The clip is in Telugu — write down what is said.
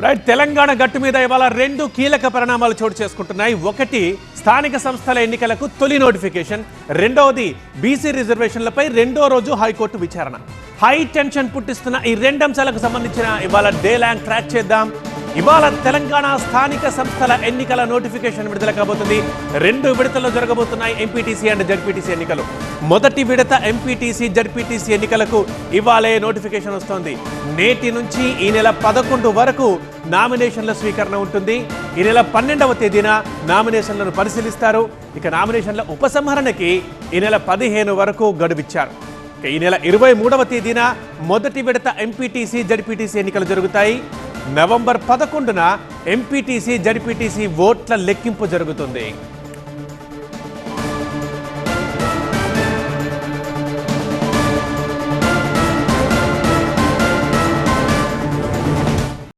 రైట్ తెలంగాణ గట్టు మీద ఇవాళ రెండు కీలక పరిణామాలు చోటు చేసుకుంటున్నాయి. ఒకటి స్థానిక సంస్థల ఎన్నికలకు తొలి నోటిఫికేషన్, రెండవది బీసీ రిజర్వేషన్లపై రెండో రోజు హైకోర్టు విచారణ. హై టెన్షన్ పుట్టిస్తున్న ఈ రెండు అంశాలకు సంబంధించిన ఇవాళ డే ల్యాండ్ ట్రాక్ చేద్దాం. ఇవాళ తెలంగాణ స్థానిక సంస్థల ఎన్నికల నోటిఫికేషన్ విడుదల కాబోతుంది. రెండు విడతల్లో జరగబోతున్నాయి ఎంపీటీసీ అండ్ జడ్పీటీసీ ఎన్నికలు. మొదటి విడత ఎంపీటీసీ జడ్పీటీసీ ఎన్నికలకు ఇవాళే నోటిఫికేషన్ వస్తోంది. నేటి నుంచి ఈ నెల 11 వరకు నామినేషన్ల స్వీకరణ ఉంటుంది. ఈ నెల 12వ తేదీన నామినేషన్లను పరిశీలిస్తారు. ఇక నామినేషన్ల ఉపసంహరణకి ఈ నెల 15 వరకు గడువిచ్చారు. ఈ నెల 23వ తేదీన మొదటి విడత ఎంపీటీసీ జడ్పీటీసీ ఎన్నికలు జరుగుతాయి. నవంబర్ 11న ఎంపీటీసీ జడ్పీటీసీ ఓట్ల లెక్కింపు జరుగుతుంది.